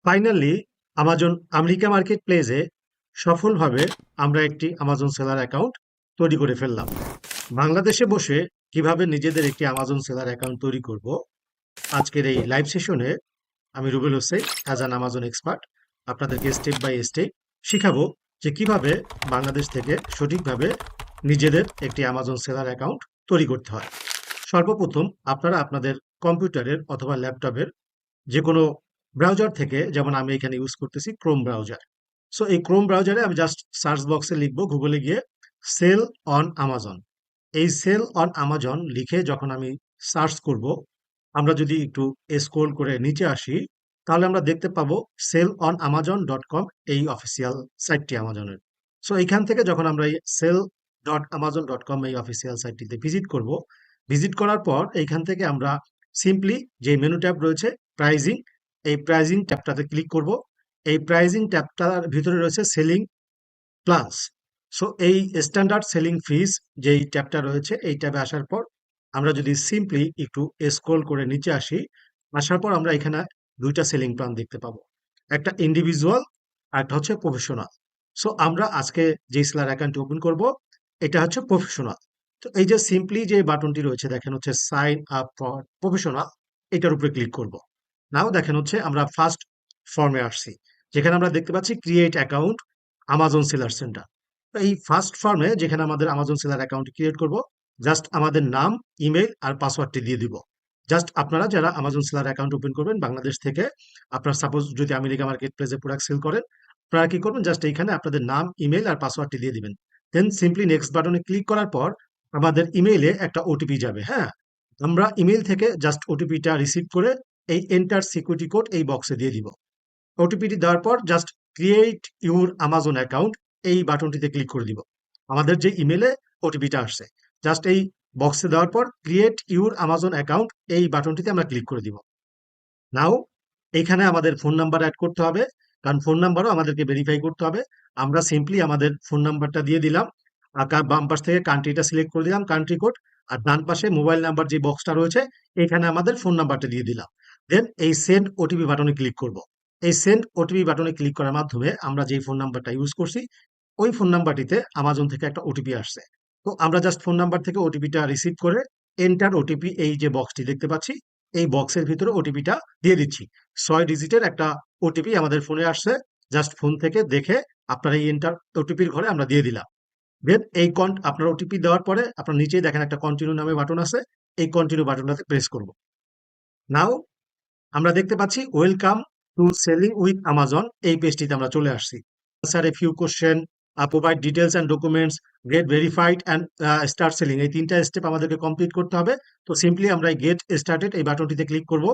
Finally Amazon America market প্লেসে সফলভাবে আমরা একটি আমাজন সেলার অ্যাকাউন্ট তৈরি করে ফেললাম। বাংলাদেশে বসে কিভাবে নিজেদের একটি আমাজন সেলার অ্যাকাউন্ট তৈরি করব, আজকের এই লাইভ সেশনে আমি Rubel Hossain as an Amazon expert আপনাদেরকে স্টেপ বাই স্টেপ শিখাবো যে কিভাবে বাংলাদেশ থেকে সঠিকভাবে নিজেদের একটি আমাজন সেলার অ্যাকাউন্ট তৈরি করতে হয়। সর্বপ্রথম আপনারা আপনাদের কম্পিউটারের অথবা ল্যাপটপের যে কোনো ব্রাউজার থেকে, যেমন আমি এখানে ইউজ করতেছি ক্রোম ব্রাউজার। সো এই ক্রোম ব্রাউজারে আমি জাস্ট সার্চ বক্সে লিখবো গুগলে গিয়ে সেল অন আমাজন। এই সেল অন আমাজন লিখে যখন আমি সার্চ করব, আমরা যদি একটু স্ক্রোল করে নিচে আসি, তাহলে আমরা দেখতে পাবো sell on Amazon dot com, এই অফিসিয়াল সাইটটি আমাজনের। সো এইখান থেকে যখন আমরা এই sell dot Amazon dot com এই অফিসিয়াল সাইটটিতে ভিজিট করব, ভিজিট করার পর এইখান থেকে আমরা সিম্পলি যে মেনু ট্যাব রয়েছে প্রাইজিং, এই প্রাইজিং ট্যাবটাতে ক্লিক করব। এই প্রাইজিং ট্যাবটার ভিতরে রয়েছে সেলিং প্লাস। সো এই স্ট্যান্ডার্ড সেলিং ফিস যেই ট্যাবটা রয়েছে, এই ট্যাবে আসার পর আমরা যদি সিম্পলি একটু স্ক্রল করে নিচে আসি, আসার পর আমরা এখানে দুইটা সেলিং প্ল্যান দেখতে পাবো, একটা ইন্ডিভিজুয়াল আর একটা হচ্ছে প্রফেশনাল। সো আমরা আজকে যে সেলার অ্যাকাউন্ট ওপেন করব, এটা হচ্ছে প্রফেশনাল। তো এই যে সিম্পলি যে বাটনটি রয়েছে দেখেন হচ্ছে সাইন আপ ফর প্রফেশনাল, এটার উপরে ক্লিক করব। নাও দেখেন হচ্ছে আমরা ফার্স্ট ফর্মে আসছি, যেখানে আমরা দেখতে পাচ্ছি create account Amazon seller centre. এই ফার্স্ট ফর্মে যেখানে আমাদের আমাজন সেলার অ্যাকাউন্ট ক্রিয়েট করব, জাস্ট আমাদের নাম, ইমেল আর পাসওয়ার্ডটি দিয়ে দিব। জাস্ট আপনারা যারা আমাজন সেলার অ্যাকাউন্ট ওপেন করবেন বাংলাদেশ থেকে, আপনার সাপোজ যদি আমেরিকা মার্কেট প্লেসে প্রোডাক্ট সেল করেন, আপনারা কি করবেন, জাস্ট এইখানে আপনাদের নাম, ইমেল আর পাসওয়ার্ডটি দিয়ে দিবেন। দেন সিম্পলি নেক্সট বাটনে ক্লিক করার পর আমাদের ইমেইলে একটা ওটিপি যাবে। হ্যাঁ, আমরা ইমেল থেকে জাস্ট ওটিপিটা রিসিভ করে এই এন্টার সিকিউরিটি কোড এই বক্সে দিয়ে দিব। ওটিপিটি দেওয়ার পর just create your Amazon account এই বাটনটিতে ক্লিক করে দিব। আমাদের যে ইমেলে ওটিপিটা আসছে, জাস্ট এই বক্সে দেওয়ার পর ক্রিয়েট ইউর আমাজন অ্যাকাউন্ট এই বাটনটিতে আমরা ক্লিক করে দিব। নাও এইখানে আমাদের ফোন নাম্বার অ্যাড করতে হবে, কারণ ফোন নাম্বারও আমাদেরকে ভেরিফাই করতে হবে। আমরা সিম্পলি আমাদের ফোন নাম্বারটা দিয়ে দিলাম, আর বাম পাশ থেকে কান্ট্রিটা সিলেক্ট করে দিলাম, কান্ট্রি কোড। আর ডান পাশে মোবাইল নাম্বার যে বক্সটা রয়েছে, এখানে আমাদের ফোন নাম্বারটা দিয়ে দিলাম। দেন এই সেন্ড ওটিপি বাটনে ক্লিক করব। এই সেন্ড ওটিপি বাটনে ক্লিক করার মাধ্যমে আমরা যে ফোন নাম্বারটা ইউজ করছি, ওই ফোন নাম্বারটিতে আমাজন থেকে একটা ওটিপি আসছে। তো আমরা জাস্ট ফোন নাম্বার থেকে ওটিপিটা রিসিভ করে এন্টার ওটিপি এই যে বক্সটি দেখতে পাচ্ছি, এই বক্সের ভিতরে ওটিপিটা দিয়ে দিচ্ছি। 6 ডিজিটের একটা ওটিপি আমাদের ফোনে আসছে, জাস্ট ফোন থেকে দেখে আপনার এই এন্টার ওটিপির ঘরে আমরা দিয়ে দিলাম। দেন এই আপনার ওটিপি দেওয়ার পরে আপনার নিচেই দেখেন একটা কন্টিনিউ নামে বাটন আছে, এই কন্টিনিউ বাটনটাতে প্রেস করব। নাও আমরা দেখতে পাচ্ছি welcome to selling with Amazon, এই পেজটিতে আমরা চলে আসছি। Sir a few question, provide details and documents, get verified and start selling, এই তিনটা স্টেপ আমাদেরকে কমপ্লিট করতে হবে। তো সিম্পলি আমরা এই গেট স্টার্টেড এই বাটনটিতে ক্লিক করব।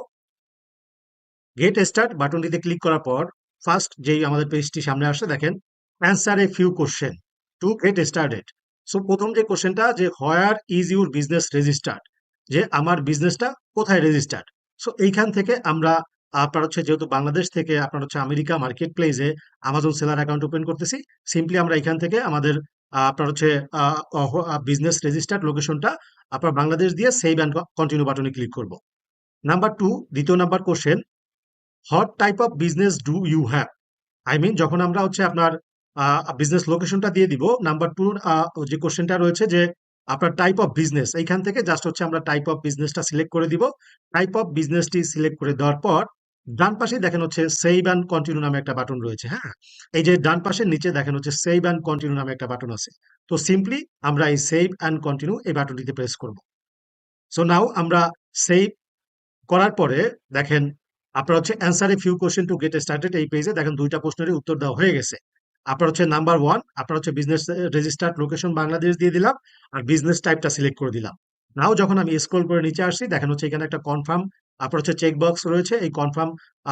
গেট স্টার্ট বাটনটিতে ক্লিক করার পর ফার্স্ট যেই আমাদের পেজটি সামনে আসছে দেখেন answer A few question to get started. So প্রথম যে কোশ্চেনটা যে where is your business registered, যে আমার বিজনেসটা কোথায় রেজিস্টার্ড। সো এইখান থেকে আমরা আপনার হচ্ছে যেহেতু বাংলাদেশ থেকে আপনার হচ্ছে আমেরিকা মার্কেট প্লেসে আমাজন সেলার অ্যাকাউন্ট ওপেন করতেছি, সিম্পলি আমরা এখান থেকে আমাদের আপনার হচ্ছে বিজনেস রেজিস্টার্ড লোকেশনটা আপনার বাংলাদেশ দিয়ে সেভ অ্যান্ড কন্টিনিউ বাটনে ক্লিক করব। নাম্বার টু, দ্বিতীয় number question, what type of business do you have. I mean যখন আমরা হচ্ছে আপনার বিজনেস লোকেশনটা দিয়ে দিব, নাম্বার টু যে কোশ্চেনটা রয়েছে যে আপনার টাইপ অফ বিজনেস, এইখান থেকে জাস্ট হচ্ছে আমরা টাইপ অফ বিজনেসটা সিলেক্ট করে দিব। টাইপ অফ বিজনেসটি সিলেক্ট করে দেওয়ার পর ডান পাশে দেখেন হচ্ছে সেভ অ্যান্ড কন্টিনিউ নামে একটা বাটন রয়েছে। হ্যাঁ, এই যে ডান পাশের নিচে দেখেন হচ্ছে সেভ অ্যান্ড কন্টিনিউ নামে একটা বাটন আছে। তো সিম্পলি আমরা এই সেভ অ্যান্ড কন্টিনিউ এই বাটনটিতে প্রেস করব। সো নাও আমরা সেভ করার পরে দেখেন আপনার হচ্ছে answer A few question to get started, এই পেজে দেখেন দুইটা প্রশ্নেরই উত্তর দেওয়া হয়ে গেছে। আপনার হচ্ছে নাম্বার ওয়ান, আপনার হচ্ছে বিজনেস রেজিস্টার্ড লোকেশন বাংলাদেশ দিয়ে দিলাম, আর বিজনেস টাইপটা সিলেক্ট করে দিলাম। নাও যখন আমি স্ক্রল করে নিচে আসছি দেখেন হচ্ছে এখানে একটা কনফার্ম আপনার হচ্ছে চেক বক্স রয়েছে, এই কনফার্ম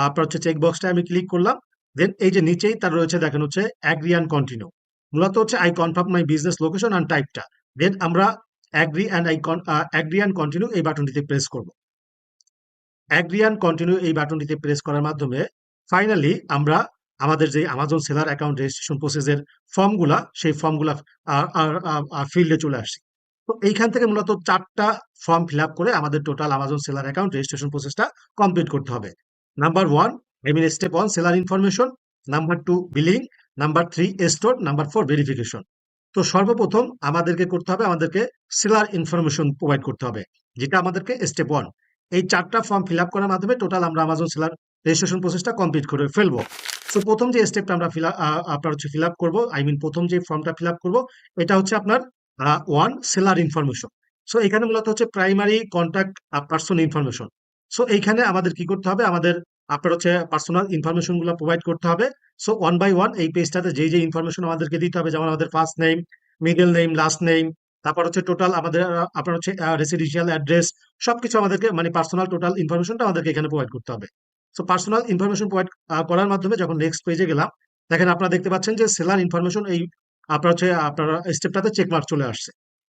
আপনার হচ্ছে চেক বক্সটা আমি ক্লিক করলাম। দেন এই যে নিচেই তার রয়েছে দেখেন হচ্ছে অ্যাগ্রি অ্যান্ড কন্টিনিউ, মূলত হচ্ছে I confirm my business location and টাইপটা। দেন আমরা অ্যাগ্রি অ্যান্ড কন্টিনিউ এই বাটনটিতে প্রেস করব। অ্যাগ্রি অ্যান্ড কন্টিনিউ এই বাটনটিতে প্রেস করার মাধ্যমে ফাইনালি আমরা আমাদের যে আমাজন সেলার অ্যাকাউন্ট রেজিস্ট্রেশন প্রসেসের ফর্মগুলা, সেই ফর্মগুলা ফিল্ডে চলে আসছি। তো এইখান থেকে মূলত 4টা ফর্ম ফিল আপ করে আমাদের total Amazon seller account registration প্রসেসটা কমপ্লিট করতে হবে। Number one, I mean step 1 seller information, number 2 billing, number 3 store, number 4 verification. তো সর্বপ্রথম আমাদেরকে করতে হবে, আমাদেরকে সেলার ইনফরমেশন প্রোভাইড করতে হবে, যেটা আমাদেরকে স্টেপ 1। এই 4টা ফর্ম ফিল আপ করার মাধ্যমে টোটাল আমরা আমাজন সেলার রেজিস্ট্রেশন প্রসেসটা কমপ্লিট করে ফেলবো। সো প্রথম যে স্টেপটা আমরা আপনার হচ্ছে ফিল আপ করবো, আই মিন প্রথম যে ফর্মটা ফিল আপ করবো, এটা হচ্ছে আপনার 1 সেলার ইনফরমেশন। সো এখানে মূলত হচ্ছে primary contact person information. So এইখানে আমাদের কি করতে হবে, আমাদের আপনার হচ্ছে পার্সোনাল ইনফরমেশন গুলো প্রোভাইড করতে হবে। সো ওয়ান বাই ওয়ান এই পেজটাতে যে যে ইনফরমেশন আমাদেরকে দিতে হবে, যেমন আমাদের first name, middle name, last name, তারপর হচ্ছে টোটাল আমাদের আপনার হচ্ছে রেসিডেন্সিয়াল অ্যাড্রেস, সবকিছু আমাদেরকে মানে পার্সোনাল টোটাল ইনফরমেশনটা আমাদেরকে এখানে প্রোভাইড করতে হবে। সো পার্সোনাল ইনফরমেশন প্রোভাইড করার মাধ্যমে যখন নেক্সট পেজে গেলাম, দেখেন আপনারা দেখতে পাচ্ছেন যে সেলার ইনফরমেশন এই আপনার হচ্ছে আপনার স্টেপটাতে চেকমার্ক চলে আসছে।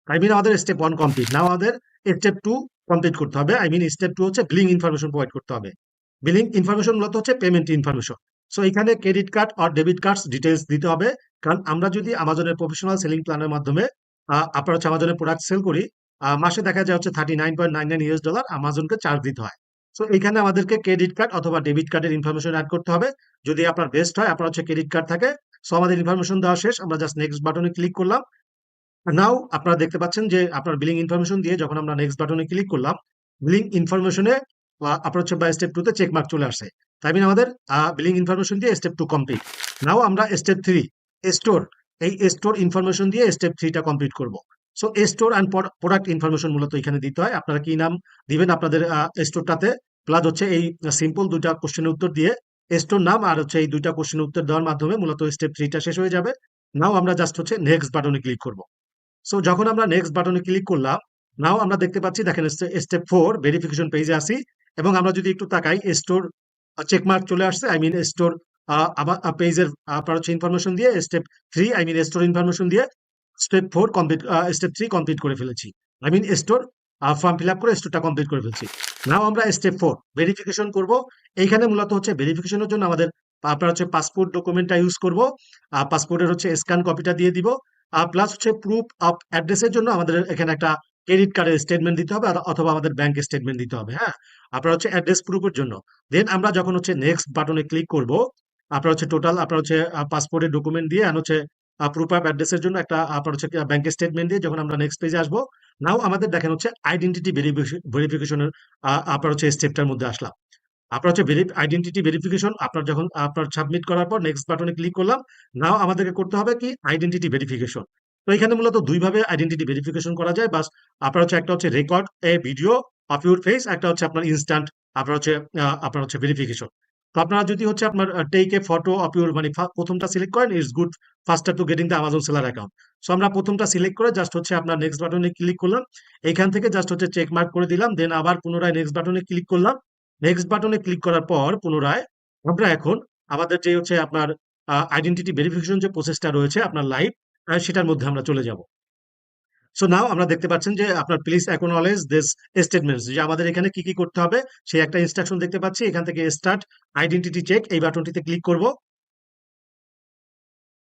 আই মিন আমাদের স্টেপ 1 কমপ্লিট। নাও আমাদের স্টেপ 2 কমপ্লিট করতে হবে। আই মিন স্টেপ 2 হচ্ছে বিলিং ইনফরমেশন প্রোভাইড করতে হবে। বিলিং ইনফরমেশন মূলত হচ্ছে পেমেন্ট ইনফরমেশন। সো এখানে ক্রেডিট কার্ড আর ডেবিট কার্ডস ডিটেলস দিতে হবে। কারণ আমরা যদি আমাজনের প্রফেশনাল সেলিং প্ল্যানের মাধ্যমে আপনার হচ্ছে আমাজনের প্রোডাক্ট সেল করি, মাসে দেখা যায় হচ্ছে $39.99 আমাজনকে চার্জ দিতে হয়। সো এখানে আমাদেরকে ক্রেডিট কার্ড অথবা ডেবিট কার্ডের ইনফরমেশন অ্যাড করতে হবে। যদি আপনার বেস্ট হয় আপনার হচ্ছে ক্রেডিট কার্ড থাকে। সো আমাদের ইনফরমেশন দেওয়া শেষ, আমরা জাস্ট নেক্সট বাটনে ক্লিক করলাম। নাও আপনারা দেখতে পাচ্ছেন যে আপনার বিলিং ইনফরমেশন দিয়ে যখন আমরা নেক্সট বাটনে ক্লিক করলাম, বিলিং ইনফরমেশনে আপনার হচ্ছে বা স্টেপ 2 তে চেক মার্ক চলে আসছে। তাই মিন আমাদের বিলিং ইনফরমেশন দিয়ে স্টেপ 2 কমপ্লিট। নাও আমরা স্টেপ 3 স্টোর, এই স্টোর ইনফরমেশন দিয়ে স্টেপ 3 টা কমপ্লিট করব। So store and product information মূলত এখানে দিতে হয়। আপনারা কি নাম দিবেন আপনাদের স্টোরটাতে, প্লাস হচ্ছে এই সিম্পল দুইটা কোশ্চেনের উত্তর দিয়ে স্টোর নাম আর হচ্ছে এই দুইটা কোশ্চেনের উত্তর দেওয়ার মাধ্যমে মূলত স্টেপ 3 টা শেষ হয়ে যাবে। নাও আমরা জাস্ট হচ্ছে নেক্সট বাটনে ক্লিক করব। সো যখন আমরা নেক্সট বাটনে ক্লিক করলাম, নাও আমরা দেখতে পাচ্ছি, দেখেন স্টেপ 4 ভেরিফিকেশন পেজে আসি, এবং আমরা যদি একটু তাকাই স্টোর চেকমার্ক চলে আসছে। আই মিন স্টোর আবার পেজের আপনার হচ্ছে ইনফরমেশন দিয়ে step 3 I mean store information দিয়ে স্টেপ 4 কমপ্লিট, স্টেপ 3 কমপ্লিট করে ফেলেছি। I mean store form fill up করে স্টোরটা কমপ্লিট করে ফেলছি। নাও আমরা স্টেপ 4 ভেরিফিকেশন করব। এইখানে মূলত হচ্ছে ভেরিফিকেশনের জন্য আমাদের আপনার হচ্ছে পাসপোর্ট ডকুমেন্টটা ইউজ করব। পাসপোর্টের হচ্ছে স্ক্যান কপিটা দিয়ে দিব। প্লাস হচ্ছে প্রুফ অফ অ্যাড্রেসের জন্য আমাদের এখানে একটা ক্রেডিট কার্ডের স্টেটমেন্ট দিতে হবে, অথবা আমাদের ব্যাংক স্টেটমেন্ট দিতে হবে। হ্যাঁ, আপনার হচ্ছে অ্যাড্রেস প্রুফের জন্য। দেন আমরা যখন হচ্ছে নেক্সট বাটনে ক্লিক করব, আপনার হচ্ছে টোটাল আপনার হচ্ছে পাসপোর্টের ডকুমেন্ট দিয়ে আর হচ্ছে প্রুফ অফ অ্যাড্রেসের জন্য একটা আপনার হচ্ছে ব্যাংক স্টেটমেন্ট দিয়ে যখন আমরা নেক্সট পেজে আসবো, নাও আমাদের দেখেন হচ্ছে আইডেন্টিটি ভেরিফিকেশনের আপনার হচ্ছে স্টেপটার মধ্যে আসলাম। আপনার হচ্ছে আইডেন্টিটি ভেরিফিকেশন আপনার যখন আপনার সাবমিট করার পর নেক্সট বাটনে ক্লিক করলাম, নাও আমাদেরকে করতে হবে কি আইডেন্টিটি ভেরিফিকেশন। তো এখানে মূলত দুই ভাবে আইডেন্টিটি ভেরিফিকেশন করা যায়। বাস আপনার হচ্ছে একটা হচ্ছে record A video of your face, একটা হচ্ছে আপনার ইনস্ট্যান্ট আপনার হচ্ছে ভেরিফিকেশন। তো আপনারা যদি হচ্ছে আপনার take a photo of your মানে প্রথমটা সিলেক্ট করেন, it's good faster to getting the Amazon seller account. So আমরা প্রথমটা সিলেক্ট করে জাস্ট হচ্ছে আপনার নেক্সট বাটনে ক্লিক করলাম। এখান থেকে জাস্ট হচ্ছে চেক মার্ক করে দিলাম, দেন আবার পুনরায় নেক্সট বাটনে ক্লিক করলাম। নেক্সট বাটনে ক্লিক করার পর পুনরায় আমরা এখন আমাদের যে হচ্ছে আপনার আইডেন্টিটি ভেরিফিকেশন যে প্রসেসটা রয়েছে আপনার লাইভ, সেটার মধ্যে আমরা চলে যাব। সো নাও আমরা দেখতে পাচ্ছেন যে আপনার প্লিজ অ্যাকনোলেজ দিস স্টেটমেন্টস, যে আমাদের এখানে কি কি করতে হবে সেই একটা ইনস্ট্রাকশন দেখতে পাচ্ছি। এখান থেকে স্টার্ট আইডেন্টিটি চেক এই বাটনটিতে ক্লিক করব।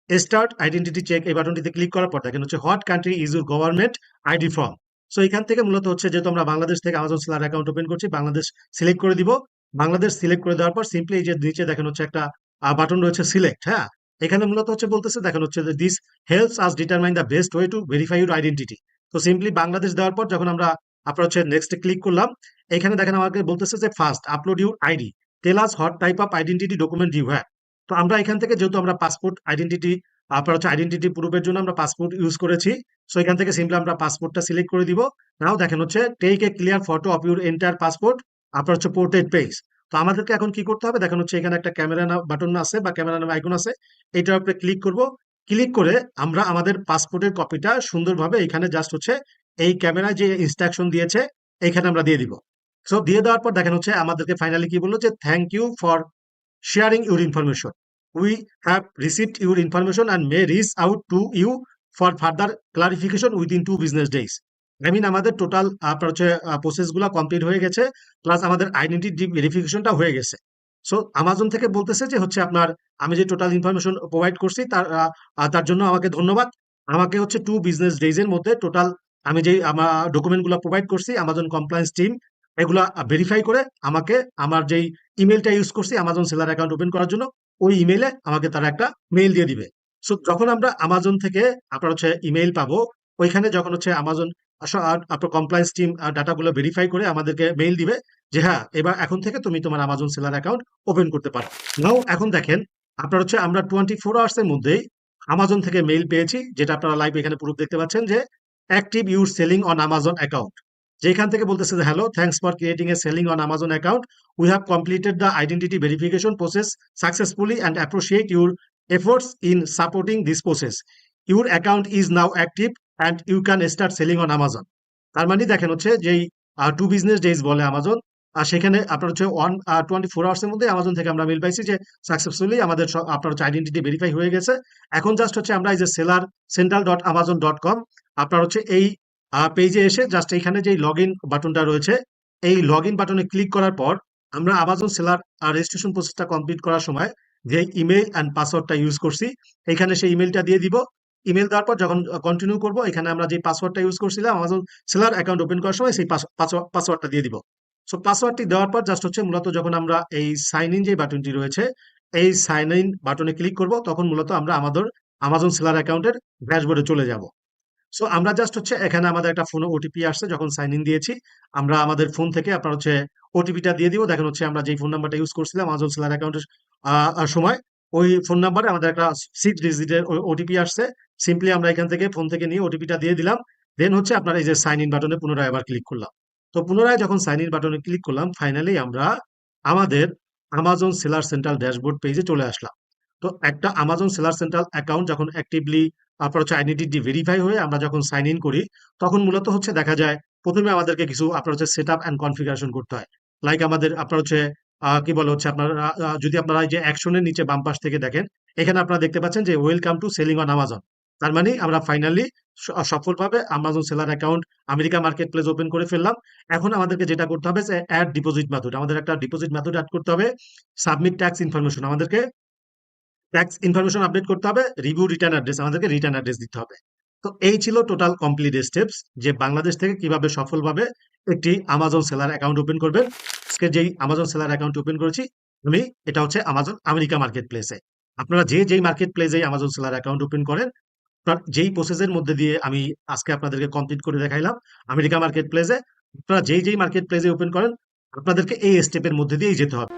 স্টার্ট আইডেন্টিটি চেক এই বাটনটিতে ক্লিক করার পর দেখেন হচ্ছে what country is your government ID from. So এখান থেকে মূলত হচ্ছে যেহেতু আমরা বাংলাদেশ থেকে আমাজন সেলার অ্যাকাউন্ট ওপেন করছি, বাংলাদেশ সিলেক্ট করে দিব। বাংলাদেশ সিলেক্ট করে দেওয়ার পর সিম্পলি এই যে নিচে দেখেন হচ্ছে একটা বাটন রয়েছে সিলেক্ট। হ্যাঁ, এখানে মূলত হচ্ছে বলতেছে দেখেন হচ্ছে যে this helps us determine the best way to verify your identity. তো সিম্পলি বাংলাদেশ দেওয়ার পর যখন আমরা আপনার হচ্ছে নেক্সটে ক্লিক করলাম, এখানে দেখেন আমাকে বলতেছে যে first upload your ID, tell us what type of identity document you have. তো আমরা এখান থেকে যেহেতু আমরা পাসপোর্ট আইডেন্টিটি আপনার হচ্ছে আইডেন্টিটি প্রুফের জন্য আমরা পাসপোর্ট ইউজ করেছি। সো এখান থেকে সিম্পলি আমরা পাসপোর্টটা সিলেক্ট করে দিব। নাও দেখেন হচ্ছে take a clear photo of your entire passport, আপনার হচ্ছে পোর্ট্রেট পেজ। তো আমাদেরকে এখন কি করতে হবে, দেখেন হচ্ছে এখানে একটা ক্যামেরা বাটন আছে বা ক্যামেরা নামে আইকন আছে, এটার উপরে ক্লিক করব। ক্লিক করে আমরা আমাদের পাসপোর্টের কপিটা সুন্দরভাবে এখানে জাস্ট হচ্ছে এই ক্যামেরায় যে ইনস্ট্রাকশন দিয়েছে এইখানে আমরা দিয়ে দিব। সো দিয়ে দেওয়ার পর দেখেন হচ্ছে আমাদেরকে ফাইনালি কি বললো যে thank you for sharing your information. We have received your information and may reach out to you for further clarification within 2 business days. I mean আমাদের টোটাল আপনার হচ্ছে প্রসেসগুলো কমপ্লিট হয়ে গেছে, প্লাস আমাদের আইডেন্টিটি ভেরিফিকেশনটা হয়ে গেছে। সো আমাজন থেকে বলতেছে যে হচ্ছে আপনার আমি যে টোটাল ইনফরমেশন প্রোভাইড করছি তার জন্য আমাকে ধন্যবাদ। আমাকে হচ্ছে 2 business days এর মধ্যে টোটাল আমি যে আমার ডকুমেন্টগুলো প্রোভাইড করছি আমাজন কমপ্লায়েন্স টিম এগুলা ভেরিফাই করে আমাকে আমার যেই ইমেলটা ইউজ করছি আমাজন সেলার অ্যাকাউন্ট ওপেন করার জন্য, ওই ইমেইলে আমাকে তারা একটা মেইল দিয়ে দিবে। সো যখন আমরা আমাজন থেকে আপনার হচ্ছে ইমেইল পাবো, ওইখানে যখন হচ্ছে আমাজন আপনার কমপ্লায়েন্স টিম ডাটাগুলো ভেরিফাই করে আমাদেরকে মেইল দিবে যে হ্যাঁ, এবার এখন থেকে তুমি তোমার আমাজন সেলার অ্যাকাউন্ট ওপেন করতে পারো। নাও এখন দেখেন, আপনার হচ্ছে আমরা 24 আওয়ার্স এর মধ্যেই আমাজন থেকে মেইল পেয়েছি, যেটা আপনারা লাইভ এখানে প্রুফ দেখতে পাচ্ছেন যে active your selling on Amazon account. যেখান থেকে বলতেছে যে hello, thanks for creating a selling on Amazon account, we have completed the identity verification process successfully and appreciate your efforts in supporting this process. Your account is now active and you can start selling on Amazon. তার মানে দেখেন হচ্ছে যেই 2 business days বলে Amazon, আর সেখানে আপনার হচ্ছে 24 আওয়ার্স এর মধ্যে আমাজন থেকে আমরা মেল পাইছি যে সাকসেসফুলি আমাদের আপনার হচ্ছে আইডেন্টিটি ভেরিফাই হয়ে গেছে। এখন জাস্ট হচ্ছে আমরা এই যে seller central.amazon.com আপনার হচ্ছে এই পেজে এসে জাস্ট এখানে যে লগ ইন বাটনটা রয়েছে, এই লগ ইন বাটনে ক্লিক করার পর আমরা আমাজন সেলার রেজিস্ট্রেশন প্রসেসটা কমপ্লিট করার সময় যে ইমেল অ্যান্ড পাসওয়ার্ডটা ইউজ করছি, এখানে সেই ইমেলটা দিয়ে দিব। ইমেল দেওয়ার পর যখন কন্টিনিউ করব, এখানে আমরা যে পাসওয়ার্ডটা ইউজ করছিলাম আমাজন সেলার অ্যাকাউন্ট ওপেন করার সময়, সেই পাসওয়ার্ডটা দিয়ে দিব। সো পাসওয়ার্ডটি দেওয়ার পর জাস্ট হচ্ছে মূলত যখন আমরা এই সাইন ইন যে বাটনটি রয়েছে, এই সাইন ইন বাটনে ক্লিক করব, তখন মূলত আমরা আমাদের আমাজন সেলার অ্যাকাউন্টের ড্যাশবোর্ডে চলে যাব। সো আমরা জাস্ট হচ্ছে এখানে আমাদের একটা ফোনে ওটিপি আসছে, যখন সাইন ইন দিয়েছি আমরা আমাদের ফোন থেকে আপনার হচ্ছে ওটিপিটা দিয়ে দিব। দেখেন হচ্ছে আমরা যেই ফোন নাম্বারটা ইউজ করছিলাম আমাজন সেলার অ্যাকাউন্টের সময়, ওই ফোন নাম্বারে আমাদের একটা 6 ডিজিটের ওটিপি আসছে। সিম্পলি আমরা এখান থেকে ফোন থেকে নিয়ে ওটিপিটা দিয়ে দিলাম। দেন হচ্ছে আপনার এই যে সাইন ইন বাটনে পুনরায় আবার ক্লিক করলাম। তো পুনরায় যখন সাইন ইন বাটনে ক্লিক করলাম, ফাইনালি আমরা আমাদের আমাজন সেলার সেন্ট্রাল ড্যাশবোর্ড পেজে চলে আসলাম। তো একটা আমাজন সেলার সেন্ট্রাল অ্যাকাউন্ট যখন অ্যাক্টিভলি আপনার হচ্ছে আইডেন্টিটি ভেরিফাই হয়ে আমরা যখন সাইন ইন করি, তখন মূলত হচ্ছে দেখা যায় প্রথমে আমাদেরকে কিছু আপনার হচ্ছে সেট আপ অ্যান্ড কনফিগারেশন করতে হয়। লাইক আমাদের আপনার হচ্ছে কি বলে হচ্ছে আপনার যদি আপনারা এই যে অ্যাকশনের নিচে বাম পাশ থেকে দেখেন, এখানে আপনারা দেখতে পাচ্ছেন যে welcome to selling on Amazon. তার মানে আমরা ফাইনালি সফলভাবে Amazon seller account America market place open করে ফেললাম। এখন আমাদেরকে যেটা করতে হবে যে অ্যাড ডিপোজিট মেথড, আমাদের একটা ডিপোজিট মেথড অ্যাড করতে হবে। সাবমিট ট্যাক্স ইনফরমেশন, আমাদেরকে ট্যাক্স ইনফরমেশন আপডেট করতে হবে। রিভিউ রিটার্ন অ্যাড্রেস, আমাদেরকে রিটার্ন অ্যাড্রেস দিতে হবে। তো এই ছিল টোটাল কমপ্লিট স্টেপস, যে বাংলাদেশ থেকে কিভাবে সফলভাবে একটি আমাজন সেলার অ্যাকাউন্ট ওপেন করবেন। আজকে যেই আমাজন সেলার অ্যাকাউন্ট ওপেন করেছি আমি, এটা হচ্ছে আমাজন আমেরিকা মার্কেট প্লেসে। আপনারা যেই মার্কেট প্লেসে আমাজন সেলার অ্যাকাউন্ট ওপেন করেন, আপনার যেই প্রসেসের মধ্যে দিয়ে আমি আজকে আপনাদেরকে কমপ্লিট করে দেখাইলাম আমেরিকা মার্কেট প্লেসে, আপনারা যেই মার্কেট প্লেসে ওপেন করেন আপনাদেরকে এই স্টেপের মধ্যে দিয়েই যেতে হবে।